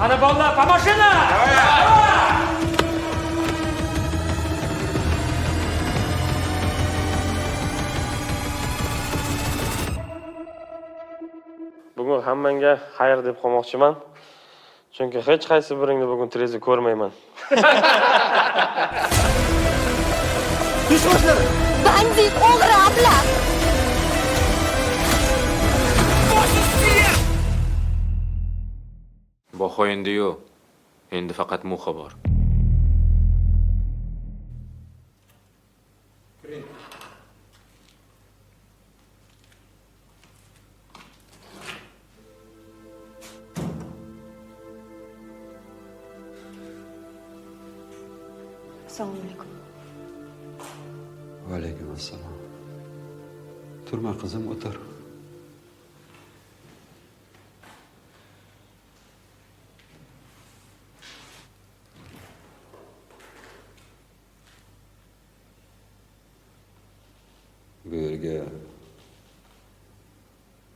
Qani bolalar, tomosha! Bugun hammangga xayr deb qolmoqchiman. Chunki hech qaysi biringni bugun tirizda ko'rmayman. Dushmanlar! Bandit, o'g'ri, ablah! Baho endi yo'q. Endi faqat muxa bor. Assalomu alaykum. Va alaykum assalom. Turma qizim, o'tir. Bu yerga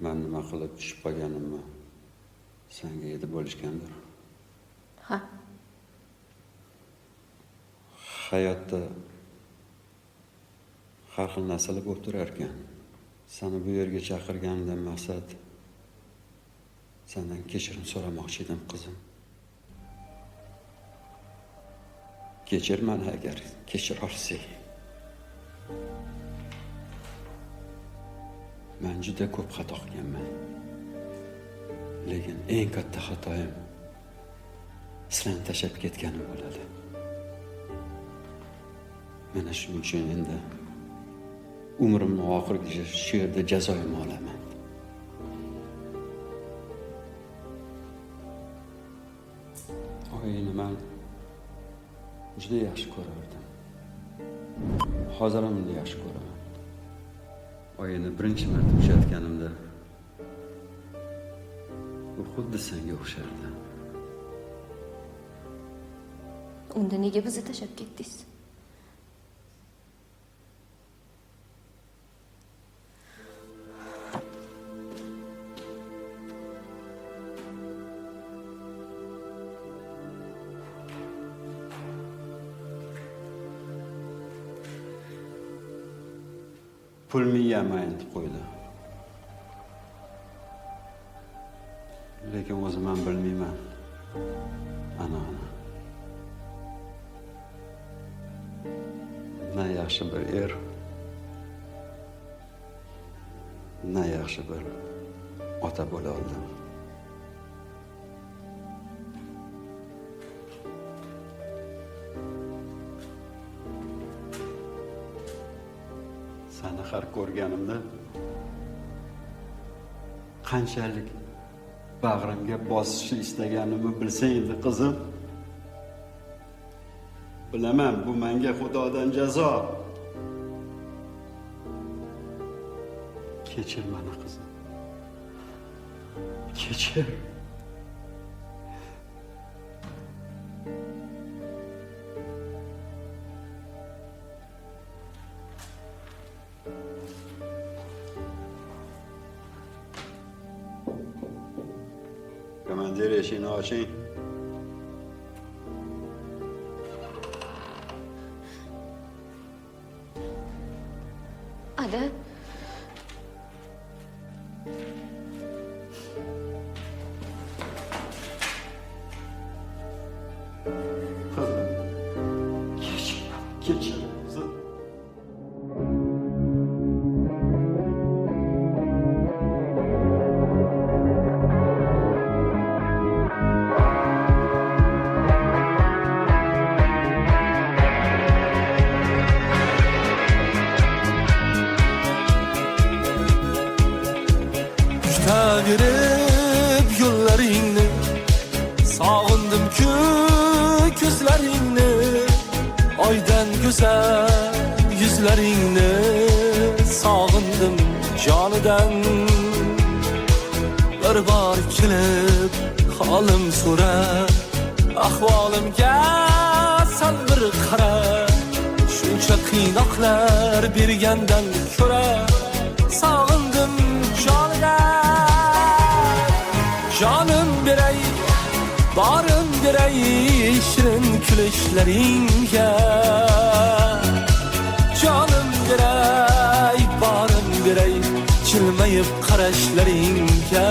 men nima qilib tushib qolganimni senga yetib bo'lishgandir. Ha. Hayotda har xil narsalar bo'lib turar ekan. Seni bu yerga chaqirganimdan maqsad sendan kechirim so'ramoqchi edim, qizim. Kechir meni agar kechira olsang. Men juda ko'p xato qilganman. Lekin eng katta xatoyim sizlarni tashlab ketganim bo'ladi. Mana shuning uchun endi umrimning oxirigacha shu yerda jazoimni olaman. Oyini men juda yaxshi ko'rardim. Hozir ham yaxshi ko'raman. Oyini birinchi marta uchratganimda u xuddi senga o'xshardi. Unda nega bizni tashlab ketdingiz? Pul miyamni aytib qo'ydi. Lekin o'zim ham bilmayman. Ana. Na yaxshi bir er, na yaxshi bir ota bo'la oldim. Seni har ko'rganimda qanchalik bag'rimga bosishni istaganimni bilsang edi, qizim. Bilaman, bu menga Xudodan jazo. Kechir meni, qizim. Kechir. Komandir, eshikni oching. Ada. Kechir, kechir, qizim. Tutaverib yo'llaringni, sog'indim-ku ko'zlaringni, oydan go'zal yuzlaringni, sog'indim jonidan. Bir bor kelib holim so'rab, ahvolimga sal bir qara. Shuncha qiynoqlar bergandan ko'ra sog'indim jonidan. Canım birey, bari ishlaringga jonim beray, borim beray, chilmayib qarashlaringga.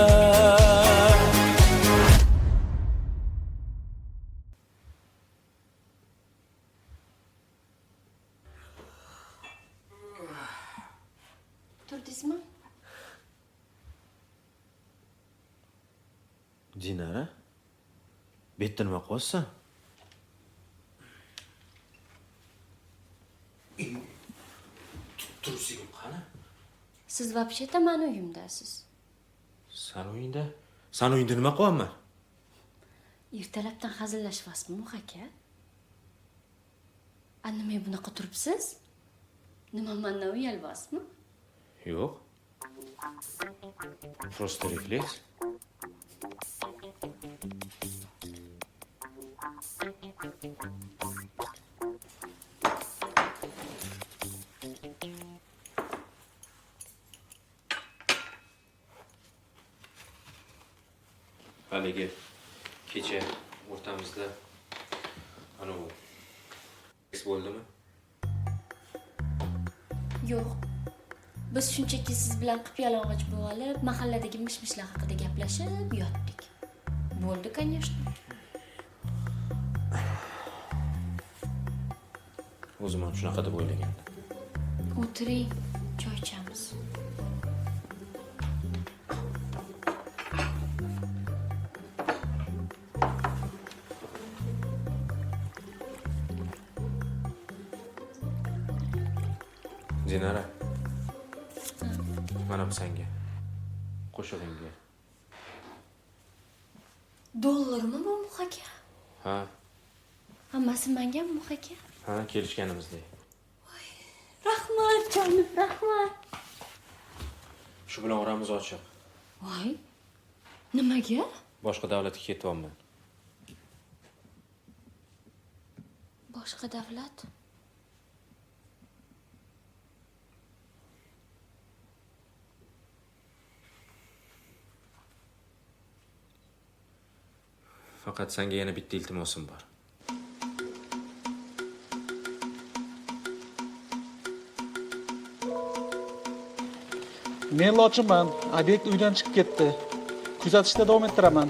Turdingizmi? Dinara, betda nima qilyapsan? Tursigim qani? Siz вообще-то mani uyimdasiz. San uyingda? San uyingda nima qilyapman? Ertalabdan hazillashyapsizmi, aka? Nima bunaqa turibsiz? Nima mendan uyalyapsizmi? Yo'q. Просто refleks. Haligi kecha o'rtamizda ana bu bo'ldimi? Yo'q. Biz shunchaki siz bilan qip-yalang'och bo'lib olib, mahalladagi mish-mishlar haqida gaplashib yotdik. Bo'ldi, конечно. O'zim ham shunaqa deb o'ylagandim. O'tiring, choy ichamiz. Dinara. Mana bu senga. Qo'shig'ingga. $1 bu aka? Ha, Hammasi mengami, aka? ha, kelishganimizdek. Rahmat, jonim, rahmat. Shu bilan oramiz ochiq. Voy. Nimaga? Boshqa davlatga ketyapman. Boshqa davlat? Faqat senga yana bitta iltimosim bor. Men lochiman. Obyekt uydan chiqib ketdi. Kuzatishda davom ettiraman.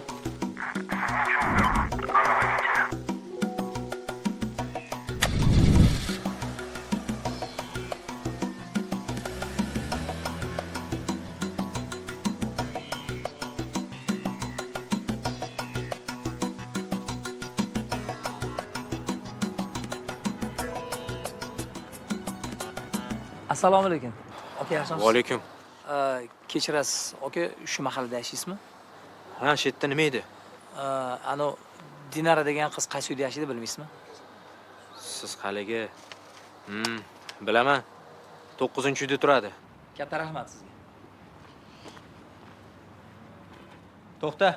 Assalomu alaykum. Aka, yaxshimisiz? Va alaykum. Kechirasiz, aka, shu mahallada yashaysizmi? Ha, shu yerda nima edi? Ano Dinara degan qiz qaysi uyda yashaydi bilmaysizmi? Siz haligi bilaman. 9-uyda turadi. Katta rahmat sizga. To'xta.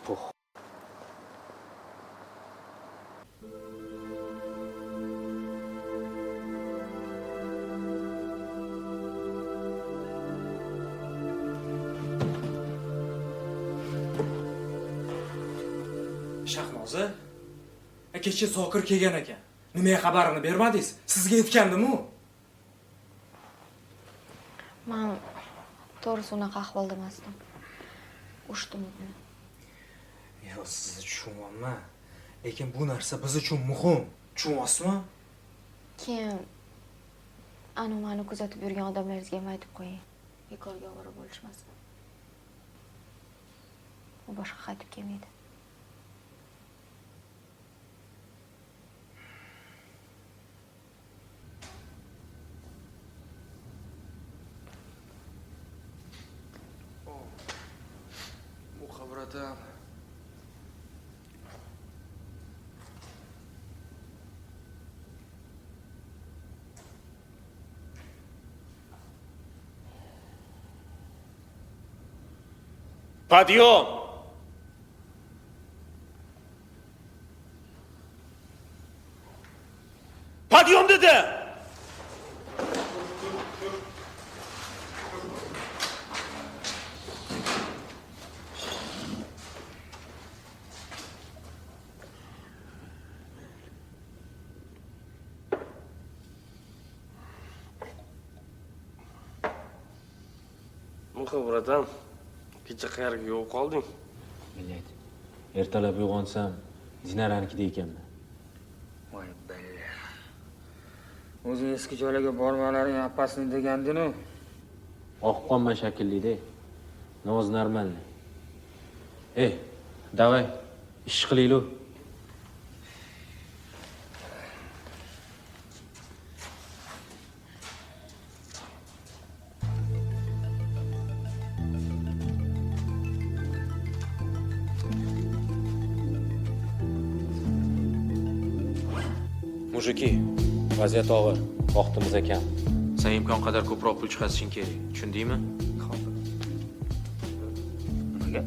Puh. Shahnoza, kecha Zokir kelgan ekan. Nimaga xabarini bermadingiz? Sizga aytgandim-ku. Men to'g'risi unaqa ahvolda emasdim. Ushdim uni. Yo'q, sizni tushunyapman. Lekin bu narsa biz uchun muhim. Tushunyapsizmi? Keyin mani kuzatib yurgan odamlaringizga ham aytib qo'ying. Bekorga ovora bo'lishmasin. U boshqa qaytib kelmaydi. Muhabbatam. Подъем! Подъем dedi! Muxo, bratan. Kecha qayerga yo'q qolding? Millat. Ertalab uyg'onsam, Dinaranikida ekanman. Voy balla. O'zi eski joylarga bormalaring appasini degandinu. Oqib qolman shakllida. Noz normalniy. Davay, ish qilaylik. Mujiki, vaziyat og'ir. Vaqtimiz kam. Sen imkon qadar ko'proq pul chiqarishing kerak. Tushundingmi? Nimaga?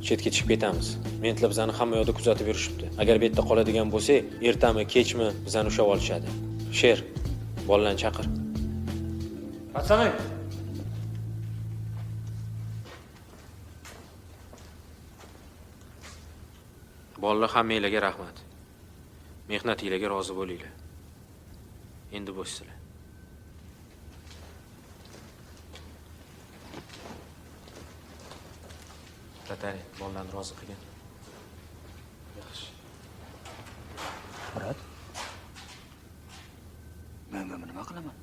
Chetga chiqib ketamiz. Mentlar bizani hamma yoqda kuzatib yurishibdi. Agar bu yerda qoladigan bo'lsak, ertami, kechmi bizani ushlab olishadi. Sher, bolalarni chaqir. Patsanoy. Bolalar hammanglarga rahmat. Mehnatinglarga rozi bo'linglar. Endi bo'shsizlar. Tatari, bolalarni rozi qilgin. Yaxshi. Murat. Men nima qilaman?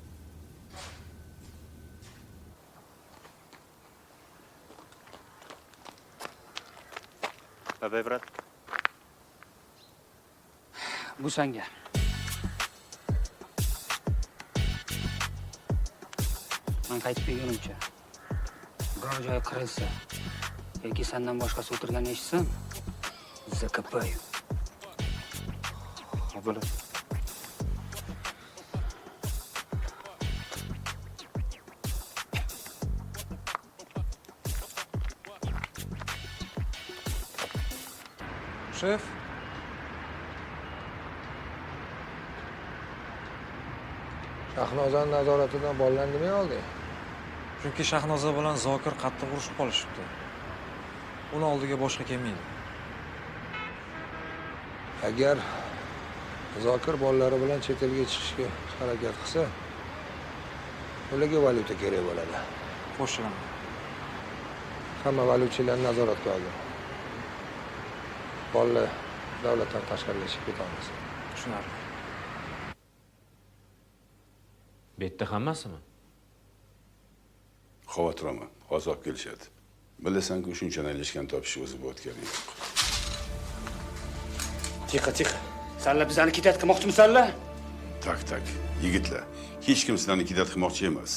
Babay, brat. Bu senga. Men qaytib kelgunimcha biror joy qirilsa yoki sendan boshqasi o'tirganini eshitsam, zakopаю. Bo'ladi. Shef. Shahnozani nazoratidan bolalarni nima olding? Chunki Shahnoza bilan Zokir qattiq urushib qolishibdi. Uni oldiga boshqa kelmaydi. Agar Zokir bolalari bilan chet elga chiqishga harakat qilsa, ularga valyuta kerak bo'ladi. Qo'shilaman. Hamma valyutachilarni nazoratga oldim. Bolalar davlatdan tashqariga chiqib ketolmasin. Tushunarli. Bu yerda hammasimi? Xavotirman. Hozir olib kelishadi. Bilasan-ku, shuncha naylashgan topish o'zi bo'tgani yo'q. Tiqa. Senlar bizani kitat qilmoqchimisanlar? Tak. Yigitlar, hech kim sizlarni kidat qilmoqchi emas.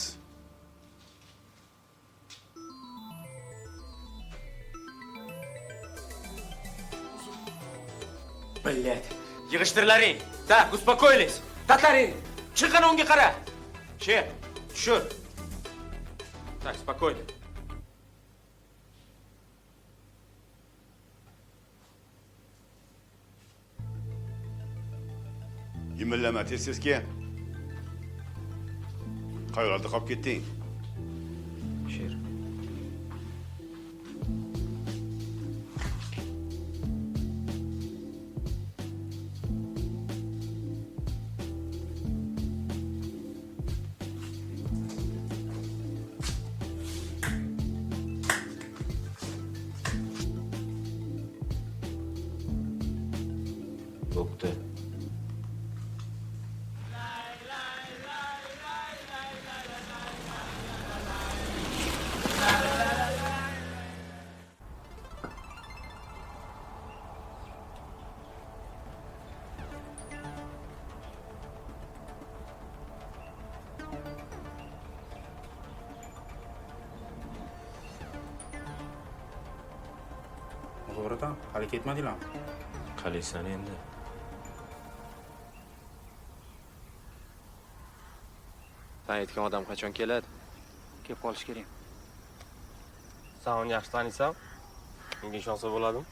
Millat, yig'ishtirlaring. Tak, uspokоились. Tatlaring. Chiqin unga qara. Sher, tushir. Tak, spokойно. Yimillama tez-tezga. Qayerlarda qolib ketding? Sher. Bo'pti. O'g'ridan hali ketmadinglarmi? Qalaysan endi? Sen aytgan odam qachon keladi? Kelib qolish kerak. Sen uni yaxshi taniysan? Menga ishonsa bo'ladimi?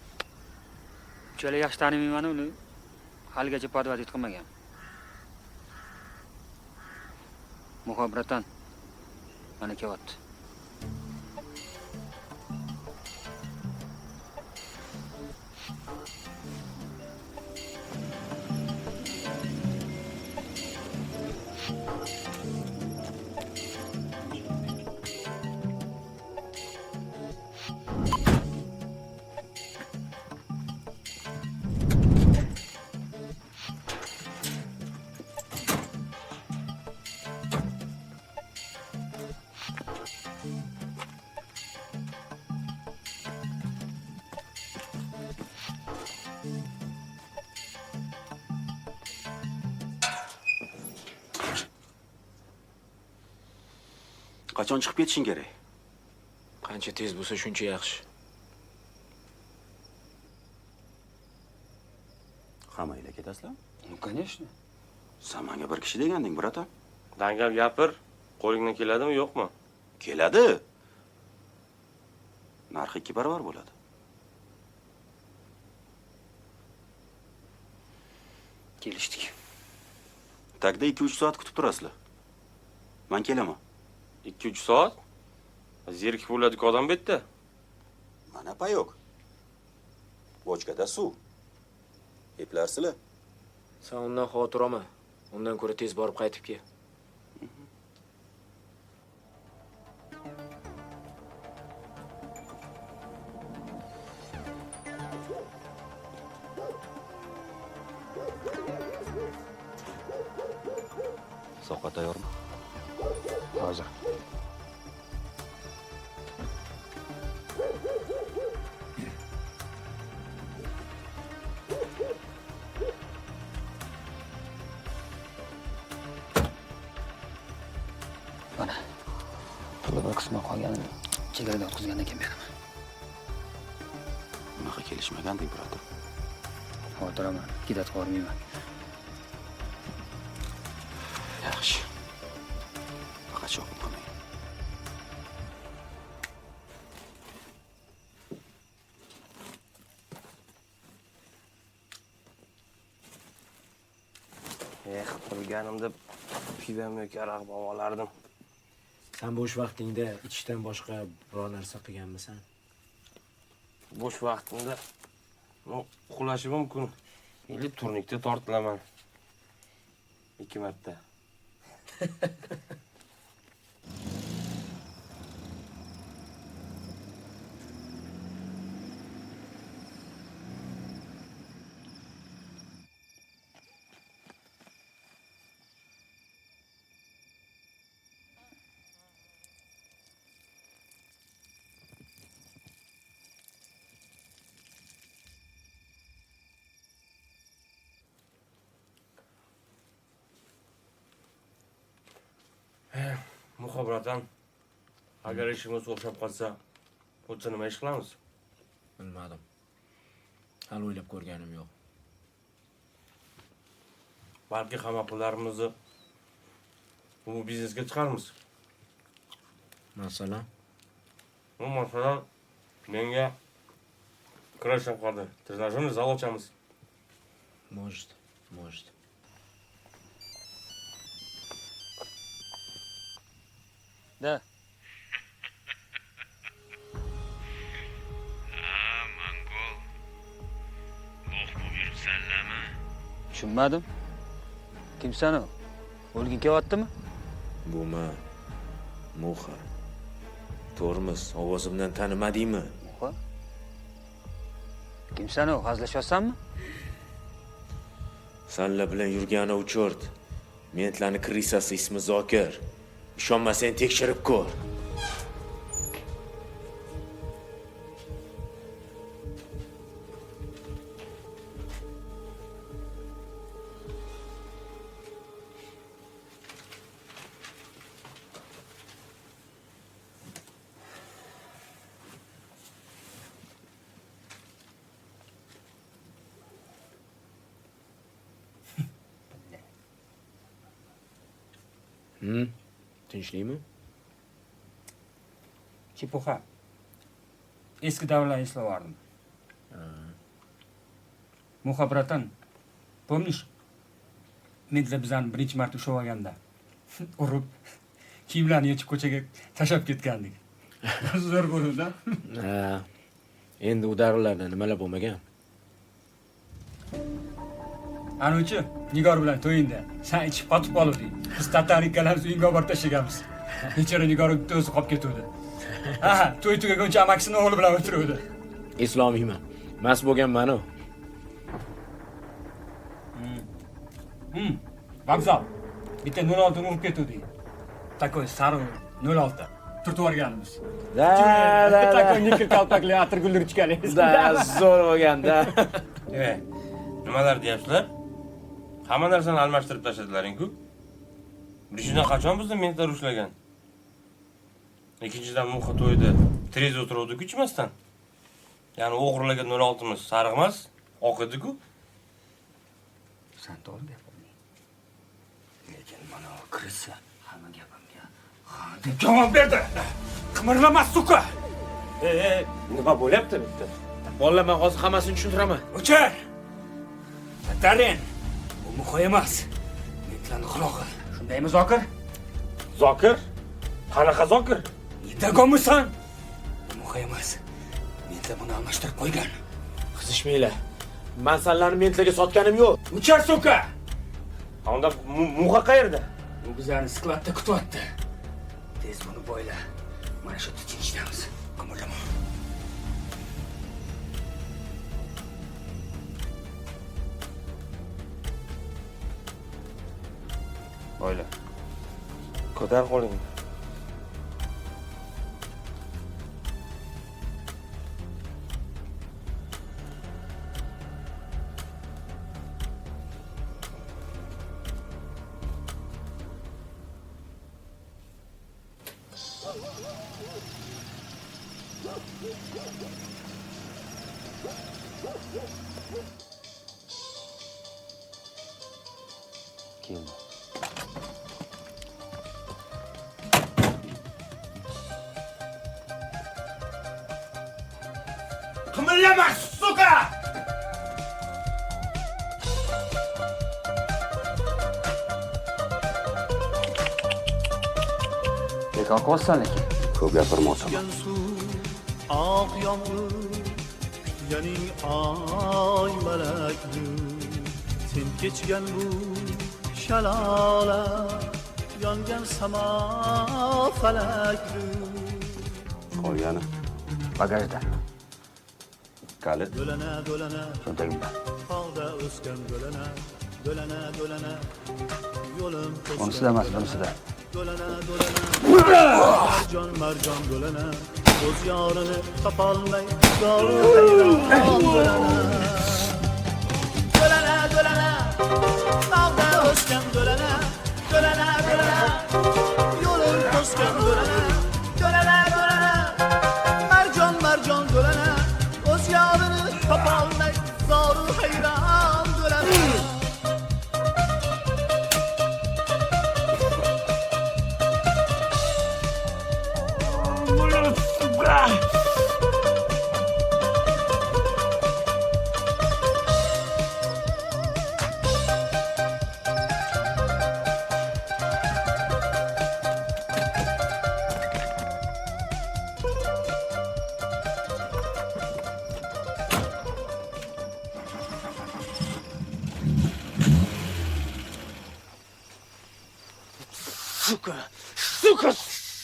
Unchalik yaxshi tanimayman uni. Haligacha podvodit qilmagan. Muhabbratan. Mana kelyapti. Qachon chiqib ketishing kerak? Qancha tez bo'lsa shuncha yaxshi. Hammanglar ketasizlar? Ну, конечно. Sen menga bir kishi deganding, bratan. Dangal gapir. Qo'lingdan keladimi, yo'qmi? Keladi. Narxi 2 barobar bo'ladi. Kelishdik. Tagda 2-3 soat kutib turasizlar. Men kelaman. 2-3 soat? Zerikib bo'ladiku odam bu yerda. Mana payoq. Bochkada suv. Eplarsizlar. Sen undan xavotir olma. Undan ko'ra tez borib qaytib kel. Sovqat tayyormi? Hozir. Mana. Puli bir qismi qolganini chegaradan o'tkazgandan keyin beraman. Bunaqa kelishmagandik, bratan. Xotiraman, ketib bormayman. Yaxshi. Faqat chopib qolmang. Bilganimda pivam yoki aroq olib olardim. Sen bo'sh vaqtingda ichishdan boshqa biror narsa qilganmisan? Bo'sh vaqtimda uxlashim mumkin. Или turnikda tortilaman. 2 marta. Muhabbatam, agar ishimiz o'xshab qolsa, o'tsa nima ish qilamiz? Bilmadim. Hali o'ylab ko'rganim yo'q. Balki hamma pullarimizni bu biznesga chiqarmiz. Masalan, Masalan, menga kurashim qoldi. Trenajyorniy zal ochamiz. может. Da. Mongol. Lo'q bo'lib yuribsanlarmi? Tushunmadim. Kimsan u? O'lgin kelyaptimi? Buma. Muxa. Tormiz, ovozimdan tanimadingmi? Muxa. Kimsan u? Hazlashyapsanmi? Sanlar bilan yurgani uchort. Mentlarni krisasi ismi Zokir. Ishonmasang tekshirib ko'r. Tinchlikmi? Chepuxa. Eski davrlarni eslavardim. Muxa bratan, помнишь? Medlar bizani birinchi marta ushlab olganda urib, kiyimlarni yechib ko'chaga tashlab ketgandik. Zo'r bo'ldi-da. Ha. Endi u davrlarda nimalar bo'lmagan? Anuvchi Nigor bilan to'yinda sen ichib qotib qoluvding. Biz tatarikalarimiz uyga olib tashlaganmiz. Bechora Nigor bitta o'zi qolib ketuvdi. Ha, to'y tugaguncha amakisini o'g'li bilan o'tiruvdi. Islomiyman. Mast bo'lganman-ku. Vokzal. Bitta 06 ni urib ketuvdik. Takoy sariq 06. Turtib olganmiz. Da. Takoy nikl kalpakli atir guldirchkali. Da, zo'r bo'lganda. Nimalar deyapsizlar? Hamma narsani almashtirib tashladilaring-ku. Rishidan qachon bizni mentlar ushlagan? Ikkinchidan muha to'yda trez o'tiruvdi-ku ichmasdan. Ya'ni o'g'irlagan 06 sariq emas, oq edi-ku. Sen to'g'ri gapirmang. Lekin mana kirsa hamma gapimga ha deb javob berdi. Qimirlama, suka! Nima bo'lyapti bitta? Bolalar, men hozir hammasini tushuntiraman. O'char! Atarin! Bu muha emas. Mentlarni qulog'i. Shundaymi, Zokir? Zokir? Qanaqa Zokir? Yedagonmisan? Bu muha emas. Mentlar buni almashtirib qo'ygan. Qizishmanglar. Men sanlarni mentlarga sotganim yo'q. O'char, suka! Unda muha qayerda? Bu bizlarni skladda kutyapti. Tez buni bo'yla. Mana shu tichishdamiz. Qimirlama. Bo'yla. Ko'tar qo'lingni. Kim? Qimirlama, suka! Bekor qilyapsan lekin. Ko'p gapirmoqsan. oq yomg'ir kutganing oy malakni sen kechgan bu shalola yongan samo falakni Qolgani Bagajda. kalit. do'lana do'lana Cho'ntagimda. tog'da o'sgan do'lana do'lana do'lana yo'lim Bunisida emas, bunisida. do'lana do'lana marjon marjon do'lana o'z yorini topolmay yo'li hayron do'lana do'lana do'lana tog'da o'sgan do'lana do'lana do'lana yo'lim to'sgan do'lana do'lana do'lana marjon marjon do'lana o'z yorini topolmay zoru hayron do'lana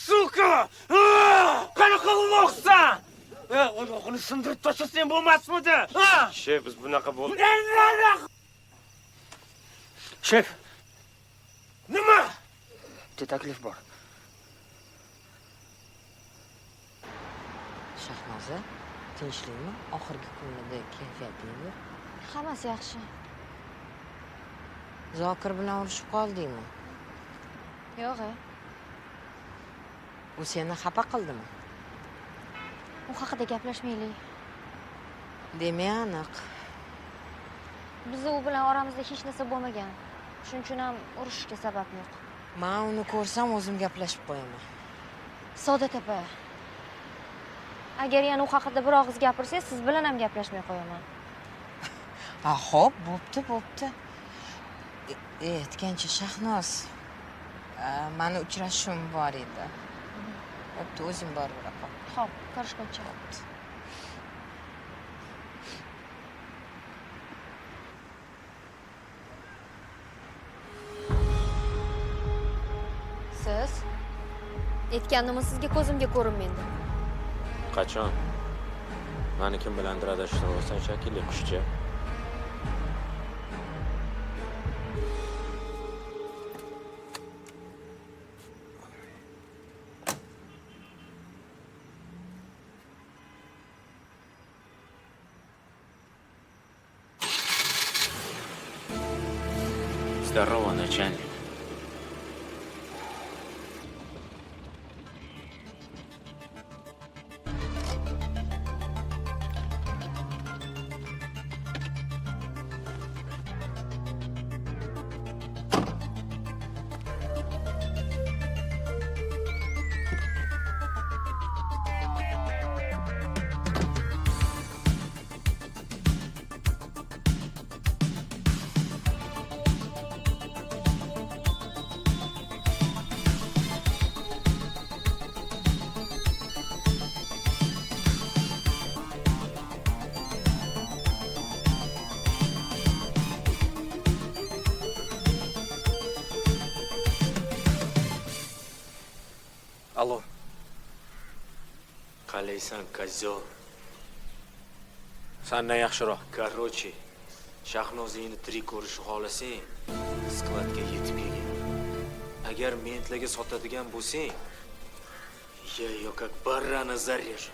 Suka! Qanaqa qilmoqsan? Oyog'ini sindirib tashlasang bo'lmasmidi? Shef, biz bunaqa Shef, Nima? bitta taklif bor. Shahnoza, tinchlikmi? Oxirgi kunlarda kayfiyatingmi? Hammasi yaxshi. Zokir bilan urushib qoldingmi? Yo'q. U seni xafa qildimi? U haqida gaplashmaylik. Demak, aniq. Bizni u bilan oramizda hech narsa bo'lmagan. Shuning uchun ham urushishga sabab yo'q. Men uni ko'rsam o'zim gaplashib qo'yaman. Saodat opa. Agar yana u haqida bir og'iz gapirsangiz, siz bilan ham gaplashmay qo'yaman. Ha, xo'p, bo'pti. Aytgancha Shahnoz. Mani uchrashuvim bor edi. Bo'pti, o'zing borib qol. Xo'p, ko'rishguncha. Siz aytganimni sizga ko'zimga ko'rinmaydi. Qachon? Mani kim bilandir adashtirib shakilli qushcha. Здорово, начальник. Alo. Qalaysan, kozol? Sandan yaxshiroq. Короче, Shahnozingni tirik ko'rishni xohlasang, skladga yetib kelgin. Agar mentlarga sotadigan bo'lsang, я ее как барана зарежу.